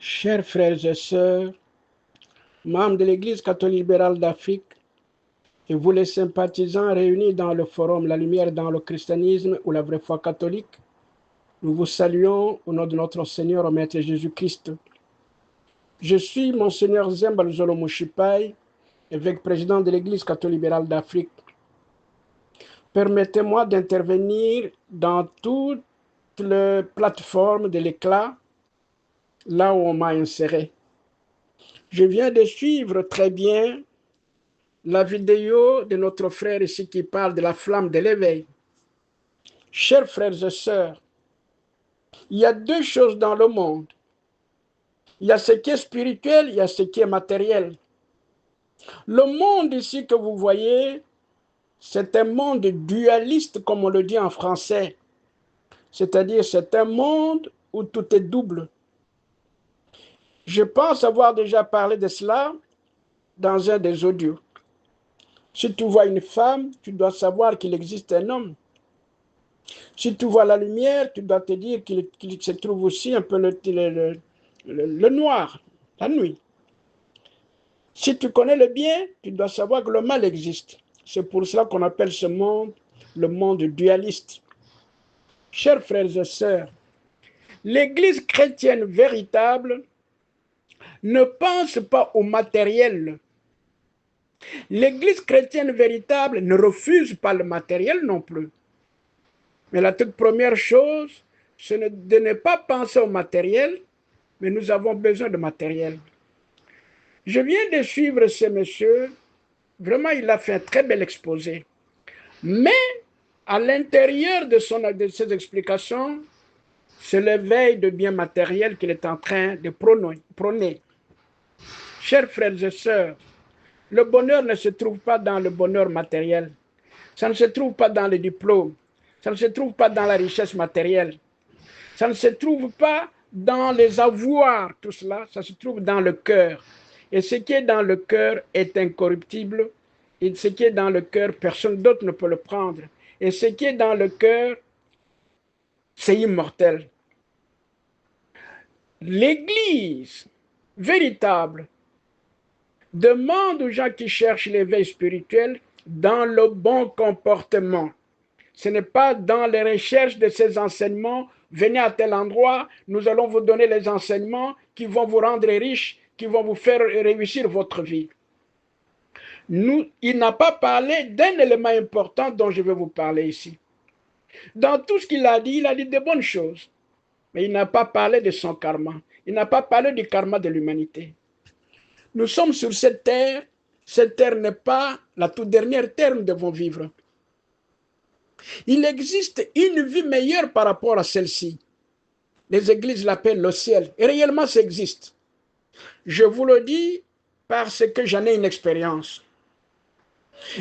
Chers frères et sœurs, membres de l'Église catholique libérale d'Afrique, et vous les sympathisants réunis dans le forum La Lumière dans le christianisme ou la vraie foi catholique, nous vous saluons au nom de notre Seigneur et Maître Jésus-Christ. Je suis Monseigneur Zembal Zolo Mouchipaï, évêque président de l'Église catholique libérale d'Afrique. Permettez-moi d'intervenir dans toutes les plateformes de l'éclat, là où on m'a inséré. Je viens de suivre très bien la vidéo de notre frère ici qui parle de la flamme de l'éveil. Chers frères et sœurs, il y a deux choses dans le monde. Il y a ce qui est spirituel, il y a ce qui est matériel. Le monde ici que vous voyez, c'est un monde dualiste, comme on le dit en français. C'est-à-dire, c'est un monde où tout est double. Je pense avoir déjà parlé de cela dans un des audios. Si tu vois une femme, tu dois savoir qu'il existe un homme. Si tu vois la lumière, tu dois te dire qu'il se trouve aussi un peu le noir, la nuit. Si tu connais le bien, tu dois savoir que le mal existe. C'est pour cela qu'on appelle ce monde le monde dualiste. Chers frères et sœurs, l'Église chrétienne véritable ne pense pas au matériel. L'Église chrétienne véritable ne refuse pas le matériel non plus. Mais la toute première chose, c'est de ne pas penser au matériel, mais nous avons besoin de matériel. Je viens de suivre ce monsieur. Vraiment, il a fait un très bel exposé. Mais à l'intérieur de ses explications, c'est l'éveil de biens matériels qu'il est en train de prôner. Chers frères et sœurs, le bonheur ne se trouve pas dans le bonheur matériel. Ça ne se trouve pas dans le diplôme. Ça ne se trouve pas dans la richesse matérielle. Ça ne se trouve pas dans les avoirs, tout cela. Ça se trouve dans le cœur. Et ce qui est dans le cœur est incorruptible. Et ce qui est dans le cœur, personne d'autre ne peut le prendre. Et ce qui est dans le cœur, c'est immortel. L'Église véritable demande aux gens qui cherchent l'éveil spirituel dans le bon comportement. Ce n'est pas dans les recherches de ces enseignements. Venez à tel endroit, nous allons vous donner les enseignements qui vont vous rendre riches, qui vont vous faire réussir votre vie. Il n'a pas parlé d'un élément important dont je vais vous parler ici. Dans tout ce qu'il a dit de bonnes choses. Mais il n'a pas parlé de son karma. Il n'a pas parlé du karma de l'humanité. Nous sommes sur cette terre. Cette terre n'est pas la toute dernière terre où nous devons vivre. Il existe une vie meilleure par rapport à celle-ci. Les églises l'appellent le ciel. Et réellement, ça existe. Je vous le dis parce que j'en ai une expérience.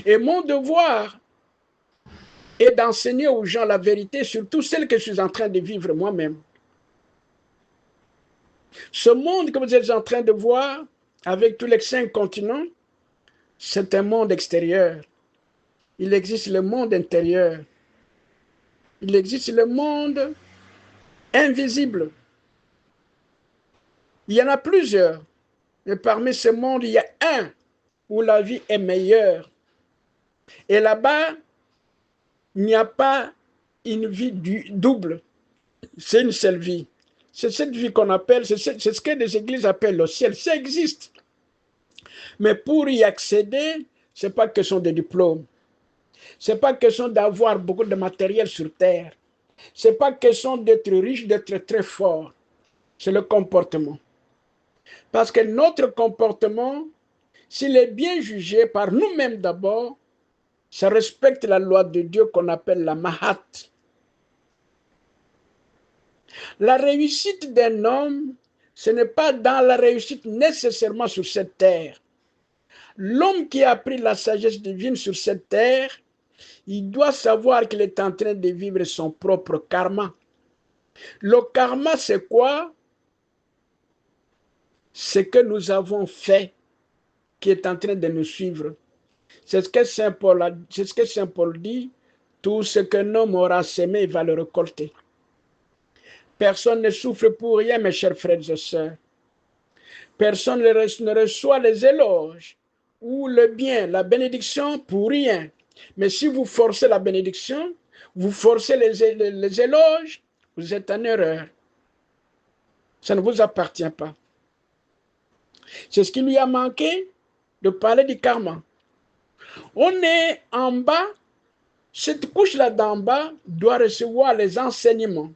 Et mon devoir est d'enseigner aux gens la vérité, surtout celle que je suis en train de vivre moi-même. Ce monde que vous êtes en train de voir, avec tous les 5 continents, c'est un monde extérieur. Il existe le monde intérieur. Il existe le monde invisible. Il y en a plusieurs. Mais parmi ces mondes, il y a un où la vie est meilleure. Et là-bas, il n'y a pas une vie double. C'est une seule vie. C'est cette vie qu'on appelle, c'est ce que les églises appellent le ciel. Ça existe. Mais pour y accéder, ce n'est pas question de diplôme. Ce n'est pas question d'avoir beaucoup de matériel sur terre. Ce n'est pas question d'être riche, d'être très fort. C'est le comportement. Parce que notre comportement, s'il est bien jugé par nous-mêmes d'abord, ça respecte la loi de Dieu qu'on appelle la Mahat. La réussite d'un homme, ce n'est pas dans la réussite nécessairement sur cette terre. L'homme qui a appris la sagesse divine sur cette terre, il doit savoir qu'il est en train de vivre son propre karma. Le karma, c'est quoi? Ce que nous avons fait qui est en train de nous suivre. C'est ce que Saint Paul dit, tout ce qu'un homme aura semé, il va le récolter. Personne ne souffre pour rien, mes chers frères et sœurs. Personne ne reçoit les éloges ou le bien, la bénédiction pour rien. Mais si vous forcez la bénédiction, vous forcez les éloges, vous êtes en erreur. Ça ne vous appartient pas. C'est ce qui lui a manqué de parler du karma. On est en bas, cette couche-là d'en bas doit recevoir les enseignements.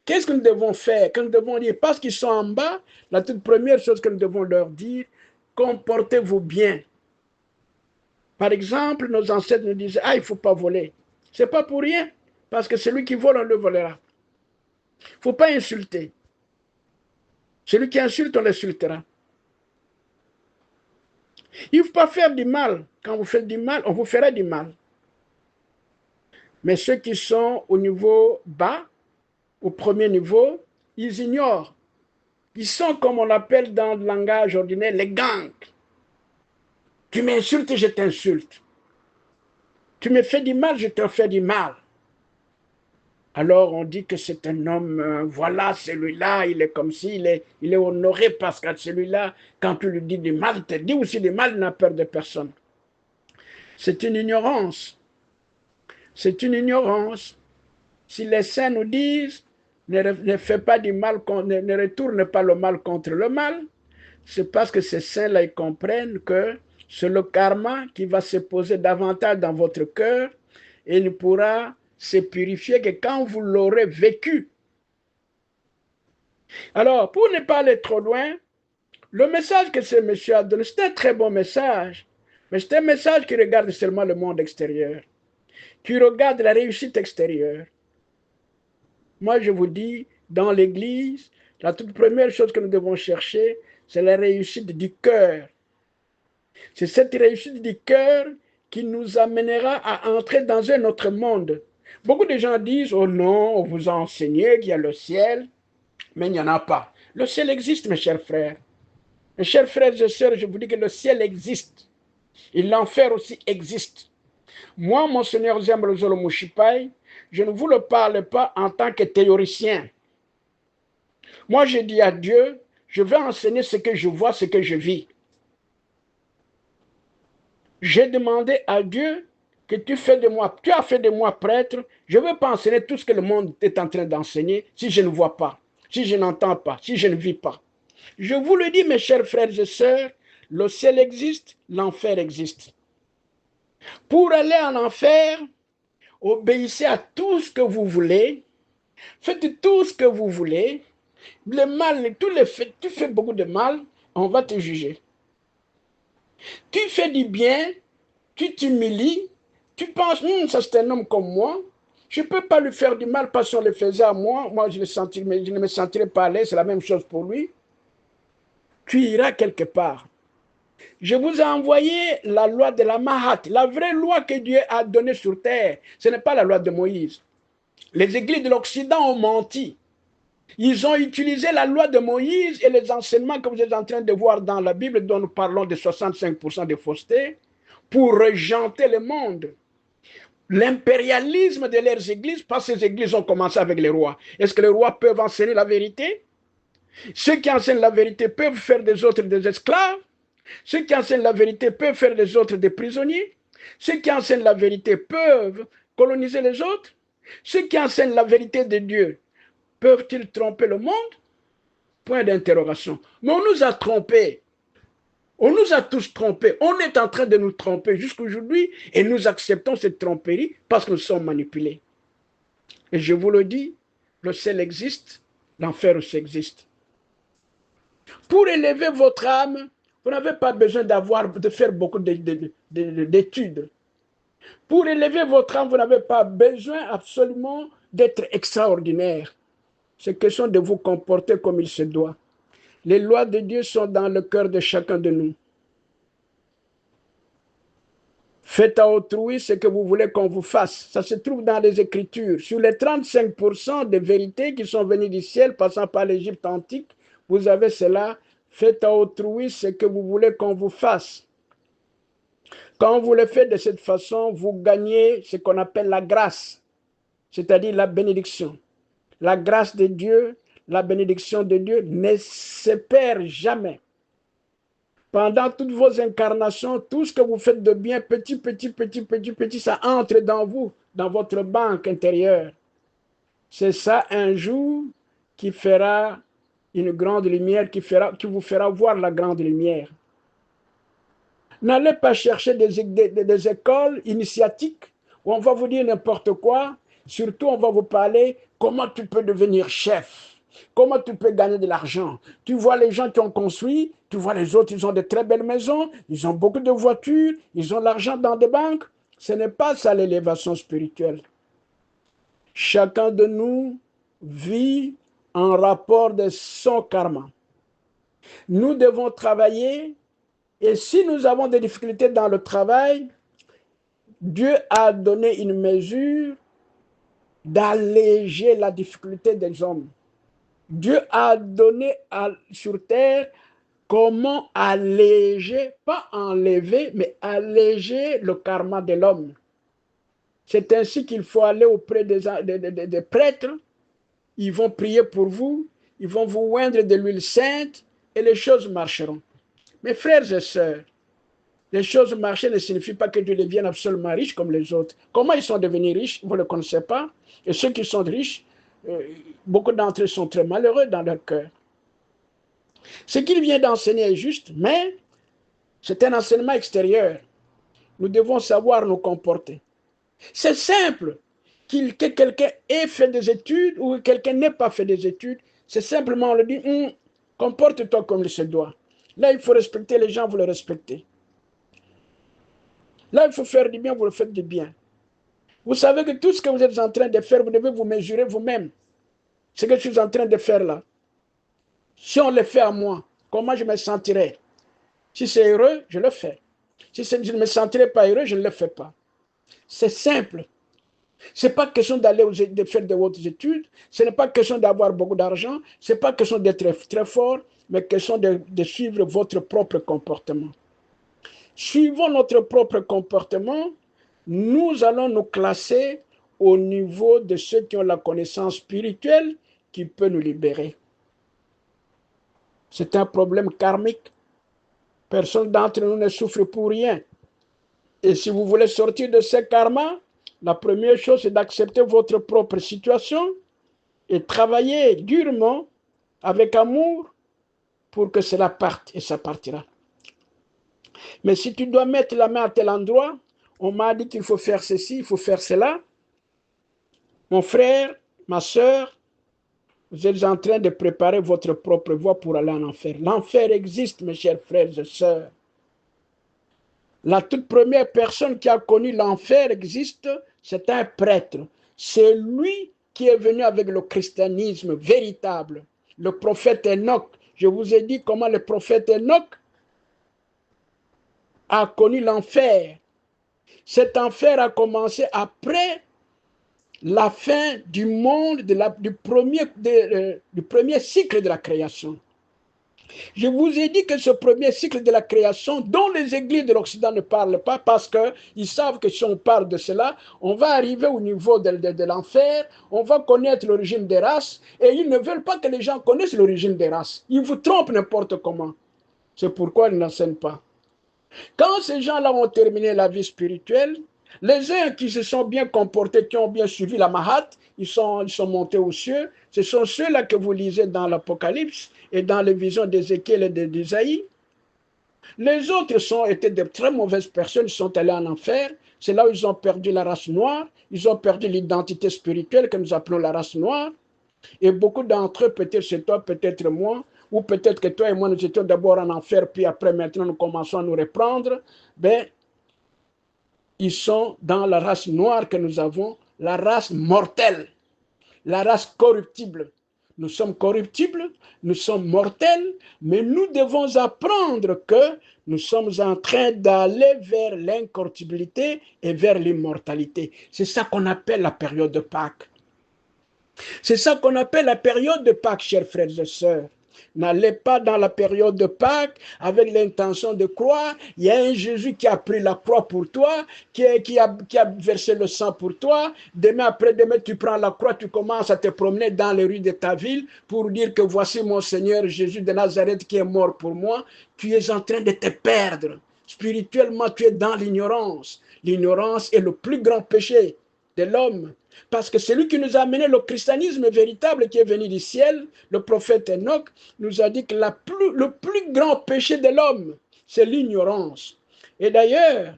Qu'est-ce que nous devons faire? Que nous devons dire? Parce qu'ils sont en bas, la toute première chose que nous devons leur dire, comportez-vous bien. Par exemple, nos ancêtres nous disaient, ah, il ne faut pas voler. Ce n'est pas pour rien, parce que celui qui vole, on le volera. Il ne faut pas insulter. Celui qui insulte, on l'insultera. Il ne faut pas faire du mal. Quand vous faites du mal, on vous fera du mal. Mais ceux qui sont au niveau bas, au premier niveau, ils ignorent. Ils sont, comme on l'appelle dans le langage ordinaire, les gangs. Tu m'insultes, je t'insulte. Tu me fais du mal, je te fais du mal. Alors on dit que c'est un homme, voilà, celui-là, il est comme si, il est honoré parce que celui-là, quand tu lui dis du mal, il te dit aussi du mal, il n'a peur de personne. C'est une ignorance. C'est une ignorance. Si les saints nous disent, ne fais pas du mal, ne retourne pas le mal contre le mal, c'est parce que ces saints-là, ils comprennent que c'est le karma qui va se poser davantage dans votre cœur et il ne pourra se purifier que quand vous l'aurez vécu. Alors, pour ne pas aller trop loin, le message que ce monsieur a donné, c'est un très bon message, mais c'est un message qui regarde seulement le monde extérieur, qui regarde la réussite extérieure. Moi, je vous dis, dans l'Église, la toute première chose que nous devons chercher, c'est la réussite du cœur. C'est cette réussite du cœur qui nous amènera à entrer dans un autre monde. Beaucoup de gens disent, oh non, on vous a enseigné qu'il y a le ciel, mais il n'y en a pas. Le ciel existe, mes chers frères. Mes chers frères et sœurs, je vous dis que le ciel existe. Et l'enfer aussi existe. Moi, Monseigneur Zembro Mouchipai, je ne vous le parle pas en tant que théoricien. Moi, je dis à Dieu, je vais enseigner ce que je vois, ce que je vis. J'ai demandé à Dieu que tu as fait de moi prêtre. Je ne veux pas enseigner tout ce que le monde est en train d'enseigner si je ne vois pas, si je n'entends pas, si je ne vis pas. Je vous le dis, mes chers frères et sœurs, le ciel existe, l'enfer existe. Pour aller en enfer, obéissez à tout ce que vous voulez, faites tout ce que vous voulez. Le mal, tu fais beaucoup de mal, on va te juger. Tu fais du bien, tu t'humilies, tu penses, ça c'est un homme comme moi, je ne peux pas lui faire du mal parce qu'on le faisait à moi, moi je ne me sentirais pas à l'aise, c'est la même chose pour lui. Tu iras quelque part. Je vous ai envoyé la loi de la Mahat, la vraie loi que Dieu a donnée sur terre. Ce n'est pas la loi de Moïse. Les églises de l'Occident ont menti. Ils ont utilisé la loi de Moïse et les enseignements que vous êtes en train de voir dans la Bible, dont nous parlons de 65% de fausseté, pour régenter le monde. L'impérialisme de leurs églises, parce que ces églises ont commencé avec les rois. Est-ce que les rois peuvent enseigner la vérité? Ceux qui enseignent la vérité peuvent faire des autres des esclaves. Ceux qui enseignent la vérité peuvent faire des autres des prisonniers. Ceux qui enseignent la vérité peuvent coloniser les autres. Ceux qui enseignent la vérité de Dieu peuvent-ils tromper le monde? Point d'interrogation. Mais on nous a trompés. On nous a tous trompés. On est en train de nous tromper jusqu'aujourd'hui et nous acceptons cette tromperie parce que nous sommes manipulés. Et je vous le dis, le ciel existe, l'enfer aussi existe. Pour élever votre âme, vous n'avez pas besoin de faire beaucoup d'études. Pour élever votre âme, vous n'avez pas besoin absolument d'être extraordinaire. C'est question de vous comporter comme il se doit. Les lois de Dieu sont dans le cœur de chacun de nous. Faites à autrui ce que vous voulez qu'on vous fasse. Ça se trouve dans les Écritures. Sur les 35% de vérités qui sont venues du ciel, passant par l'Égypte antique, vous avez cela. Faites à autrui ce que vous voulez qu'on vous fasse. Quand vous le faites de cette façon, vous gagnez ce qu'on appelle la grâce, c'est-à-dire la bénédiction. La grâce de Dieu, la bénédiction de Dieu ne se perd jamais. Pendant toutes vos incarnations, tout ce que vous faites de bien, petit, ça entre dans vous, dans votre banque intérieure. C'est ça un jour qui fera une grande lumière, qui vous fera voir la grande lumière. N'allez pas chercher des écoles initiatiques où on va vous dire n'importe quoi. Surtout, on va vous parler comment tu peux devenir chef, comment tu peux gagner de l'argent. Tu vois les gens qui ont construit, tu vois les autres, ils ont de très belles maisons, ils ont beaucoup de voitures, ils ont l'argent dans des banques. Ce n'est pas ça l'élévation spirituelle. Chacun de nous vit en rapport de son karma. Nous devons travailler et si nous avons des difficultés dans le travail, Dieu a donné une mesure d'alléger la difficulté des hommes. Dieu a donné sur terre comment alléger, pas enlever, mais alléger le karma de l'homme. C'est ainsi qu'il faut aller auprès des prêtres. Ils vont prier pour vous, ils vont vous oindre de l'huile sainte et les choses marcheront. Mes frères et sœurs, les choses marcher ne signifie pas que Dieu devienne absolument riche comme les autres. Comment ils sont devenus riches, vous ne le connaissez pas. Et ceux qui sont riches, beaucoup d'entre eux sont très malheureux dans leur cœur. Ce qu'il vient d'enseigner est juste, mais c'est un enseignement extérieur. Nous devons savoir nous comporter. C'est simple que quelqu'un ait fait des études ou que quelqu'un n'ait pas fait des études. C'est simplement, on le dit, comporte-toi comme il se doit. Là, il faut respecter les gens, vous les respectez. Là, il faut faire du bien, vous le faites du bien. Vous savez que tout ce que vous êtes en train de faire, vous devez vous mesurer vous-même. Ce que je suis en train de faire là. Si on le fait à moi, comment je me sentirai? Si c'est heureux, je le fais. Si je ne me sentirai pas heureux, je ne le fais pas. C'est simple. Ce n'est pas question d'aller faire de hautes études, ce n'est pas question d'avoir beaucoup d'argent, ce n'est pas question d'être très fort, mais question de suivre votre propre comportement. Suivons notre propre comportement, nous allons nous classer au niveau de ceux qui ont la connaissance spirituelle qui peut nous libérer. C'est un problème karmique. Personne d'entre nous ne souffre pour rien. Et si vous voulez sortir de ce karma, la première chose, c'est d'accepter votre propre situation et travailler durement, avec amour, pour que cela parte et ça partira. Mais si tu dois mettre la main à tel endroit, on m'a dit qu'il faut faire ceci, il faut faire cela. Mon frère, ma soeur, vous êtes en train de préparer votre propre voie pour aller en enfer. L'enfer existe, mes chers frères et sœurs. La toute première personne qui a connu l'enfer existe, c'est un prêtre. C'est lui qui est venu avec le christianisme véritable. Le prophète Enoch. Je vous ai dit comment le prophète Enoch a connu l'enfer. Cet enfer a commencé après la fin du monde, du premier cycle de la création. Je vous ai dit que ce premier cycle de la création, dont les églises de l'Occident ne parlent pas, parce qu'ils savent que si on parle de cela, on va arriver au niveau de l'enfer, on va connaître l'origine des races, et ils ne veulent pas que les gens connaissent l'origine des races. Ils vous trompent n'importe comment. C'est pourquoi ils n'enseignent pas. Quand ces gens-là ont terminé la vie spirituelle, les uns qui se sont bien comportés, qui ont bien suivi la Mahat, ils sont montés aux cieux. Ce sont ceux-là que vous lisez dans l'Apocalypse et dans les visions d'Ézéchiel et d'Isaïe. Les autres étaient de très mauvaises personnes, ils sont allés en enfer. C'est là où ils ont perdu la race noire, ils ont perdu l'identité spirituelle que nous appelons la race noire. Et beaucoup d'entre eux, peut-être c'est toi, peut-être moi, ou peut-être que toi et moi, nous étions d'abord en enfer, puis après, maintenant, nous commençons à nous reprendre. Ben, ils sont dans la race noire que nous avons, la race mortelle, la race corruptible. Nous sommes corruptibles, nous sommes mortels, mais nous devons apprendre que nous sommes en train d'aller vers l'incorruptibilité et vers l'immortalité. C'est ça qu'on appelle la période de Pâques. C'est ça qu'on appelle la période de Pâques, chers frères et sœurs. N'allez pas dans la période de Pâques avec l'intention de croire. Il y a un Jésus qui a pris la croix pour toi, qui a versé le sang pour toi. Demain après-demain, tu prends la croix, tu commences à te promener dans les rues de ta ville pour dire que voici mon Seigneur Jésus de Nazareth qui est mort pour moi. Tu es en train de te perdre. Spirituellement, tu es dans l'ignorance. L'ignorance est le plus grand péché de l'homme. Parce que celui qui nous a amené le christianisme véritable qui est venu du ciel, le prophète Enoch, nous a dit que le plus grand péché de l'homme, c'est l'ignorance. Et d'ailleurs,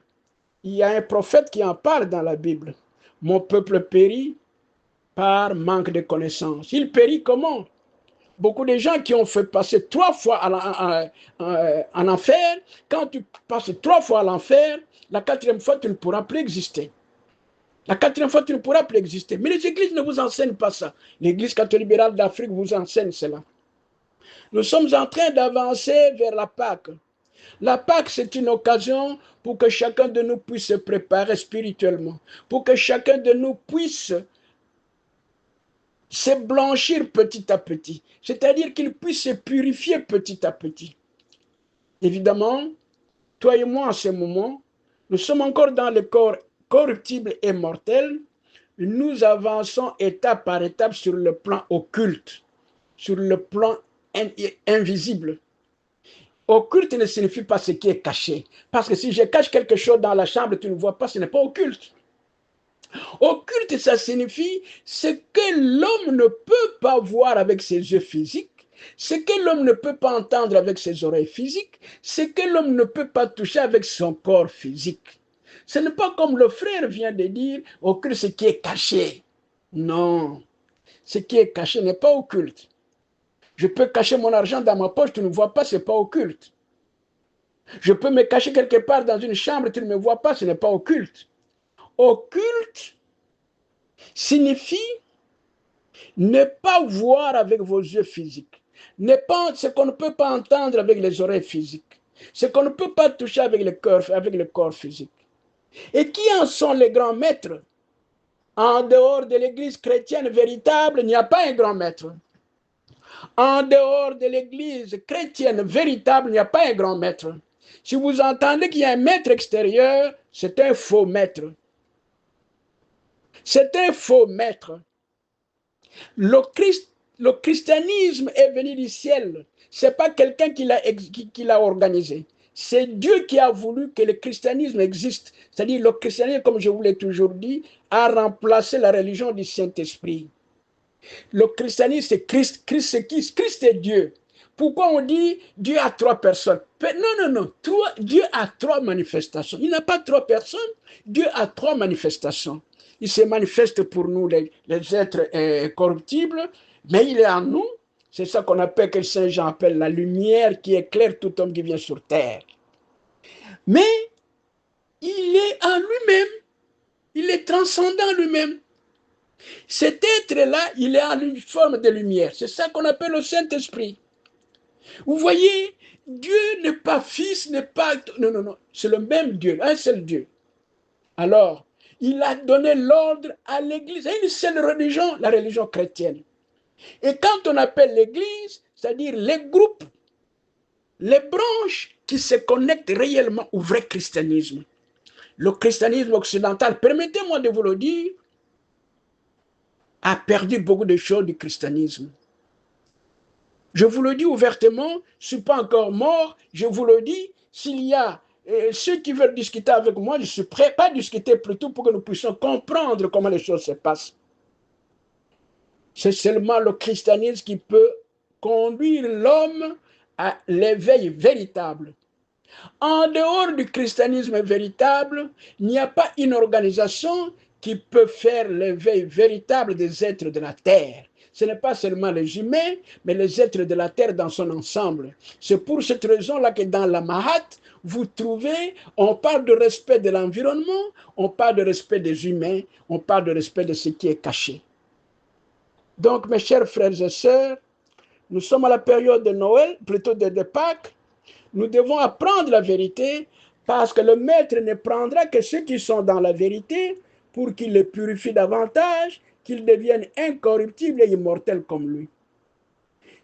il y a un prophète qui en parle dans la Bible. Mon peuple périt par manque de connaissance. Il périt comment? Beaucoup de gens qui ont fait passer 3 fois en enfer, quand tu passes 3 fois à l'enfer, la 4e fois, tu ne pourras plus exister. La 4e fois, tu ne pourras plus exister. Mais les églises ne vous enseignent pas ça. L'Église catholique libérale d'Afrique vous enseigne cela. Nous sommes en train d'avancer vers la Pâque. La Pâque, c'est une occasion pour que chacun de nous puisse se préparer spirituellement, pour que chacun de nous puisse se blanchir petit à petit, c'est-à-dire qu'il puisse se purifier petit à petit. Évidemment, toi et moi, en ce moment, nous sommes encore dans le corps corruptible et mortel. Nous avançons étape par étape sur le plan occulte, sur le plan invisible. Occulte ne signifie pas ce qui est caché. Parce que si je cache quelque chose dans la chambre, tu ne vois pas, ce n'est pas occulte. Occulte, ça signifie ce que l'homme ne peut pas voir avec ses yeux physiques, ce que l'homme ne peut pas entendre avec ses oreilles physiques, ce que l'homme ne peut pas toucher avec son corps physique. Ce n'est pas comme le frère vient de dire, occulte ce qui est caché. Non, ce qui est caché n'est pas occulte. Je peux cacher mon argent dans ma poche, tu ne vois pas, ce n'est pas occulte. Je peux me cacher quelque part dans une chambre, tu ne me vois pas, ce n'est pas occulte. Occulte signifie ne pas voir avec vos yeux physiques, ne pas ce qu'on ne peut pas entendre avec les oreilles physiques, ce qu'on ne peut pas toucher avec le corps physique. Et qui en sont les grands maîtres? En dehors de l'église chrétienne véritable, il n'y a pas un grand maître. En dehors de l'église chrétienne véritable, il n'y a pas un grand maître. Si vous entendez qu'il y a un maître extérieur, c'est un faux maître. C'est un faux maître. Le christianisme est venu du ciel. Ce n'est pas quelqu'un qui l'a organisé. C'est Dieu qui a voulu que le christianisme existe. C'est-à-dire le christianisme, comme je vous l'ai toujours dit, a remplacé la religion du Saint-Esprit. Le christianisme, c'est Christ. Christ, c'est qui? Christ est Dieu. Pourquoi on dit Dieu a 3 personnes? Non. Dieu a 3 manifestations. Il n'a pas 3 personnes. Dieu a 3 manifestations. Il se manifeste pour nous, les êtres corruptibles, mais il est en nous. C'est ça qu'on appelle, que Saint Jean appelle la lumière qui éclaire tout homme qui vient sur terre. Mais il est en lui-même. Il est transcendant lui-même. Cet être-là, il est en une forme de lumière. C'est ça qu'on appelle le Saint-Esprit. Vous voyez, Dieu n'est pas fils, n'est pas... Non. C'est le même Dieu, un seul Dieu. Alors, il a donné l'ordre à l'Église, à une seule religion, la religion chrétienne. Et quand on appelle l'Église, c'est-à-dire les groupes, les branches qui se connectent réellement au vrai christianisme. Le christianisme occidental, permettez-moi de vous le dire, a perdu beaucoup de choses du christianisme. Je vous le dis ouvertement, je ne suis pas encore mort, je vous le dis, s'il y a ceux qui veulent discuter avec moi, je suis prêt à discuter plutôt pour que nous puissions comprendre comment les choses se passent. C'est seulement le christianisme qui peut conduire l'homme à l'éveil véritable. En dehors du christianisme véritable, il n'y a pas une organisation qui peut faire l'éveil véritable des êtres de la terre. Ce n'est pas seulement les humains, mais les êtres de la terre dans son ensemble. C'est pour cette raison-là que dans la Mahat, vous trouvez, on parle de respect de l'environnement, on parle de respect des humains, on parle de respect de ce qui est caché. Donc, mes chers frères et sœurs, nous sommes à la période de Noël, plutôt de Pâques. Nous devons apprendre la vérité parce que le Maître ne prendra que ceux qui sont dans la vérité pour qu'il les purifie davantage, qu'ils deviennent incorruptibles et immortels comme lui.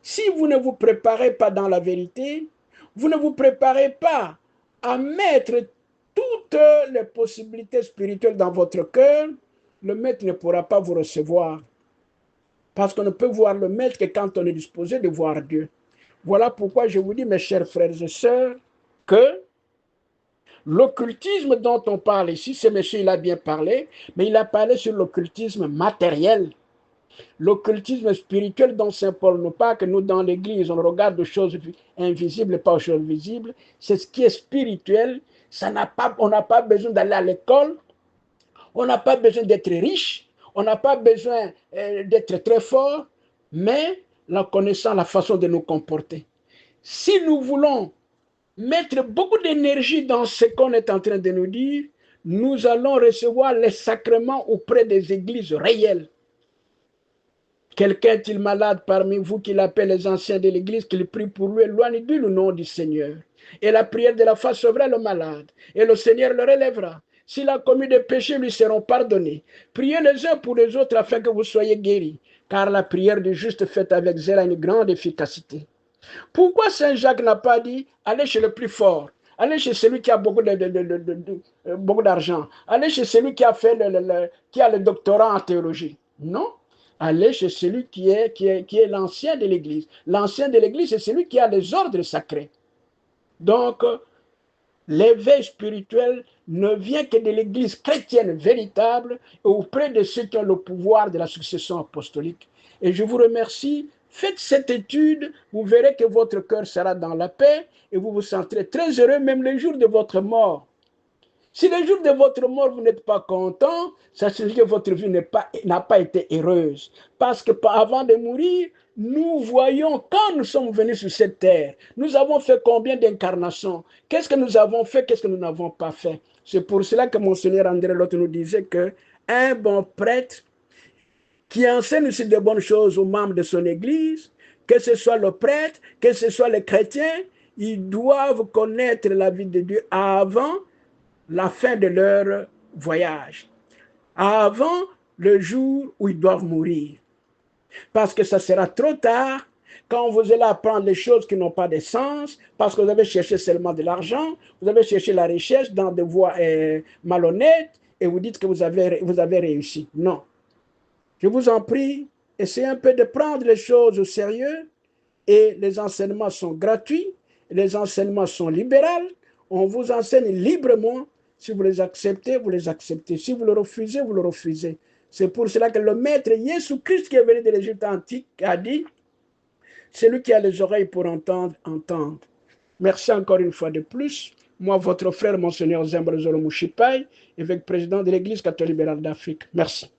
Si vous ne vous préparez pas dans la vérité, vous ne vous préparez pas à mettre toutes les possibilités spirituelles dans votre cœur, le maître ne pourra pas vous recevoir. Parce qu'on ne peut voir le maître que quand on est disposé de voir Dieu. Voilà pourquoi je vous dis, mes chers frères et sœurs, que l'occultisme dont on parle ici, ce monsieur, il a bien parlé, mais il a parlé sur l'occultisme matériel. L'occultisme spirituel dont Saint Paul nous parle, que nous, dans l'Église, on regarde des choses invisibles et pas aux choses visibles, c'est ce qui est spirituel. On n'a pas besoin d'aller à l'école, on n'a pas besoin d'être riche, on n'a pas besoin d'être très fort, mais en connaissant la façon de nous comporter. Si nous voulons mettre beaucoup d'énergie dans ce qu'on est en train de nous dire, nous allons recevoir les sacrements auprès des églises réelles. Quelqu'un est-il malade parmi vous qui l'appelle les anciens de l'église, qu'il prie pour lui, éloigne du nom du Seigneur. Et la prière de la foi sauvera le malade, et le Seigneur le relèvera. S'il a commis des péchés, lui seront pardonnés. Priez les uns pour les autres afin que vous soyez guéris, car la prière du juste faite avec zèle a une grande efficacité. Pourquoi Saint Jacques n'a pas dit allez chez le plus fort, allez chez celui qui a beaucoup d'argent, allez chez celui qui a fait qui a le doctorat en théologie? Non. Allez chez celui qui est l'ancien de l'Église. L'ancien de l'Église, c'est celui qui a les ordres sacrés. Donc, l'éveil spirituel ne vient que de l'Église chrétienne véritable et auprès de ceux qui ont le pouvoir de la succession apostolique. Et je vous remercie. Faites cette étude, vous verrez que votre cœur sera dans la paix et vous vous sentirez très heureux même le jour de votre mort. Si le jour de votre mort, vous n'êtes pas content, ça signifie que votre vie n'a pas été heureuse. Parce que avant de mourir, nous voyons quand nous sommes venus sur cette terre, nous avons fait combien d'incarnations? Qu'est-ce que nous avons fait? Qu'est-ce que nous n'avons pas fait? C'est pour cela que Monseigneur André Lotte nous disait qu'un bon prêtre qui enseigne aussi de bonnes choses aux membres de son église, que ce soit le prêtre, que ce soit les chrétiens, ils doivent connaître la vie de Dieu avant la fin de leur voyage, avant le jour où ils doivent mourir. Parce que ça sera trop tard quand vous allez apprendre les choses qui n'ont pas de sens, parce que vous avez cherché seulement de l'argent, vous avez cherché la richesse dans des voies malhonnêtes, et vous dites que vous avez réussi. Non. Je vous en prie, essayez un peu de prendre les choses au sérieux, et les enseignements sont gratuits, les enseignements sont libéraux, on vous enseigne librement. Si vous les acceptez, vous les acceptez. Si vous le refusez, vous le refusez. C'est pour cela que le maître Jésus-Christ qui est venu de l'Égypte antique a dit, celui qui a les oreilles pour entendre, entende. Merci encore une fois de plus. Moi, votre frère, Monseigneur Zembro Zolo Mouchipai, évêque président de l'Église catholique libérale d'Afrique. Merci.